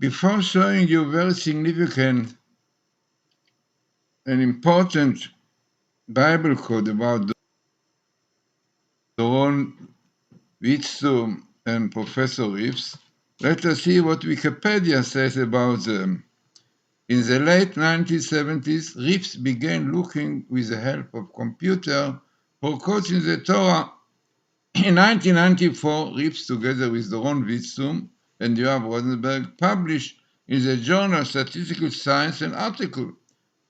Before showing you very significant and important Bible code about Doron Witzum and Professor Reeves, let us see what Wikipedia says about them. In the late 1970s, Reeves began looking with the help of computer for codes in the Torah. In 1994, Reeves, together with Doron Witzum and Yoav Rosenberg, published in the journal Statistical Science an article,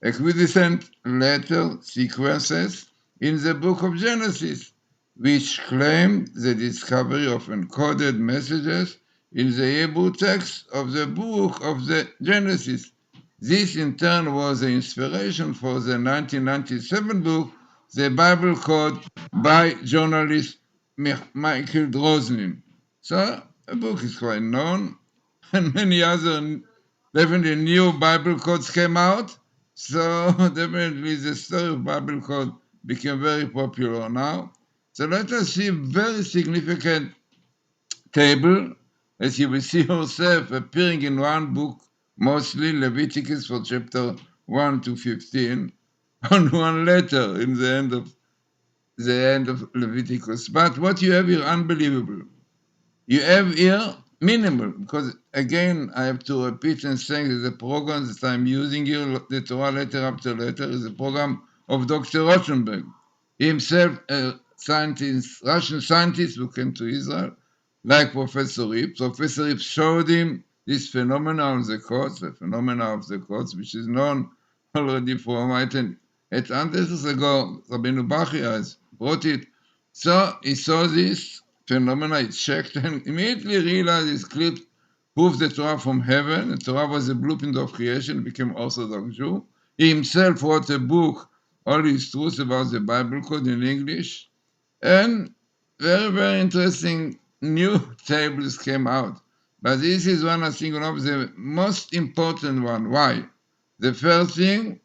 Equidistant Letter Sequences in the Book of Genesis, which claimed the discovery of encoded messages in the Hebrew text of the Book of the Genesis. This in turn was the inspiration for the 1997 book, The Bible Code, by journalist Michael Droslin. So the book is quite known, and many other definitely new Bible codes came out. So definitely the story of Bible code became very popular now. So let us see a very significant table, as you will see yourself, appearing in one book, mostly Leviticus for chapter 1 to 15, on one letter in the end of Leviticus. But what you have here, unbelievable. You have here minimal, because again, I have to repeat and say that the program that I'm using here, the Torah letter after letter, is a program of Dr. Rothenberg, himself a scientist, Russian scientist who came to Israel, like Professor Reeves. Professor Reeves showed him this phenomena of the codes, the phenomena of the codes, which is known already for 800 years ago. Rabbeinu Bachya has brought it. So he saw this phenomena, he checked and immediately realized this clip proved the Torah from heaven. The Torah was a blueprint of creation, became Orthodox Jew. He himself wrote a book, All His Truths about the Bible Code in English. And very, very interesting new tables came out. But this is one, I think, one of the most important one. Why? The first thing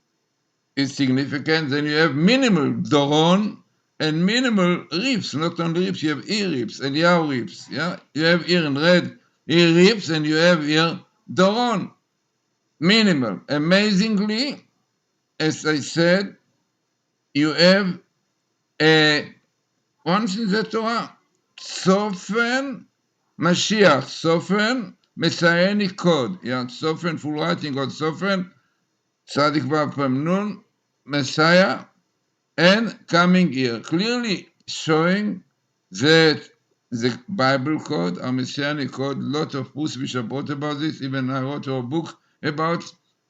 is significant. Then you have minimal Doron and minimal Reeves. Not only Reeves, you have Reeves, Eliyahu Reeves. Yeah? You have here in red Reeves, and you have here Doron. Minimal. Amazingly, as I said, you have once in the Torah, Sofen Mashiach, Sofen Messianic code. Yeah, Sofen, full writing of Sofen, Tzadik Vav Mem Nun, Messiah, and coming here, clearly showing that the Bible code, our Messianic code, a lot of books which are brought about this, even I wrote a book about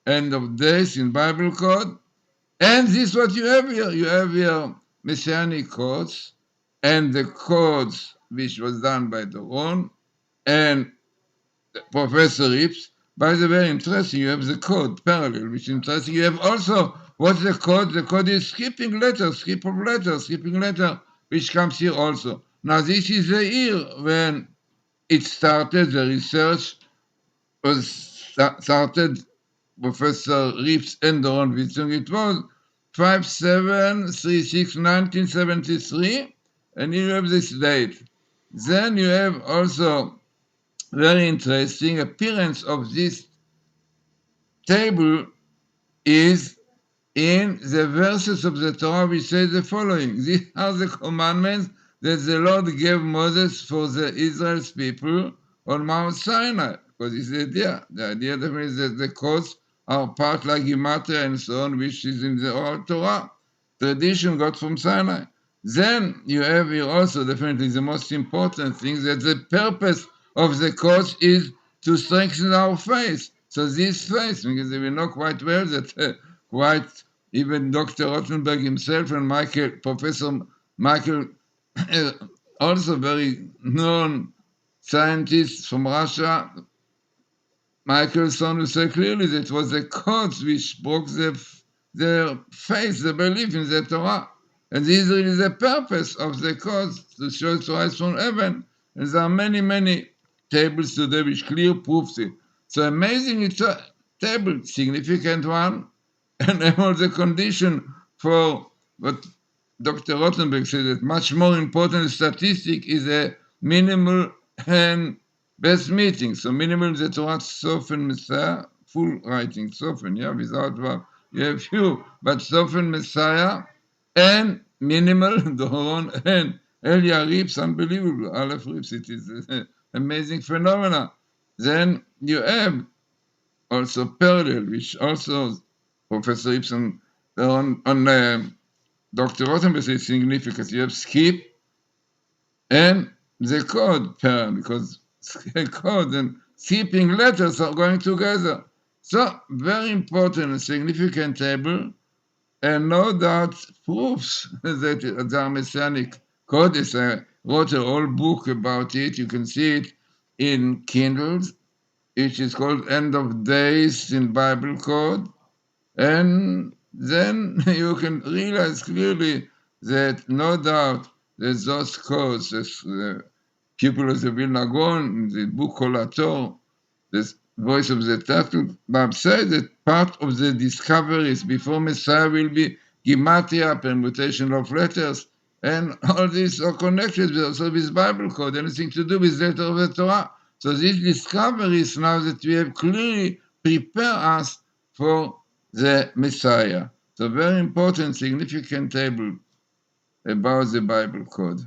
end of days in Bible code, and this is what you have here. You have here Messianic codes, and the codes which was done by Doron and Professor Reeves. By the way, interesting, you have the code parallel, which is interesting. You have also, what's the code? The code is skipping letter, skipping letter, which comes here also. Now, this is the year when it started, the research was started, Professor Reeves and Doron Witzung. It was 5736 1973, and you have this date. Then you have also very interesting appearance of this table is in the verses of the Torah which say the following. These are the commandments that the Lord gave Moses for the Israel's people on Mount Sinai. Because it's the idea. The idea definitely is that the codes are part like Gematria and so on, which is in the oral Torah. Tradition got from Sinai. Then you have here also definitely the most important thing, that the purpose of the codes is to strengthen our faith. So this faith, because we know quite well that quite even Dr. Rothenberg himself and Professor Michael, also very known scientist from Russia, Michelson, who said clearly that it was the codes which broke their faith, the belief in the Torah. And this is really the purpose of the codes, to show Torah is from heaven. And there are many, many tables today which clearly proves it. So amazing, it's a table, significant one, and all the condition for what Dr. Rothenberg said, that much more important statistic is a minimal and Best meeting. So minimal the Torah Sofen Messiah, full writing Sofen, yeah, without verb. You have few, but Sofen Messiah and minimal Doron and Elia Rips, unbelievable. Aleph Rips, it is an amazing phenomena. Then you have also parallel, which also Professor Ibsen on Dr. Rothenberg is significant. You have skip and the code pair, because code and skipping letters are going together. So very important and significant table, and no doubt proofs that they are messianic codes. I wrote a whole book about it. You can see it in Kindles, which is called End of Days in Bible Code. And then you can realize clearly that no doubt that those codes, the people of the Vilna Gaon, the book called Torah, the voice of the Tattoo, Bab said that part of the discovery is before Messiah will be Gimatria, permutation of letters, and all these are connected with also with Bible code, anything to do with letter of the Torah. So these discoveries now that we have clearly prepare us for the Messiah. So very important, significant table about the Bible code.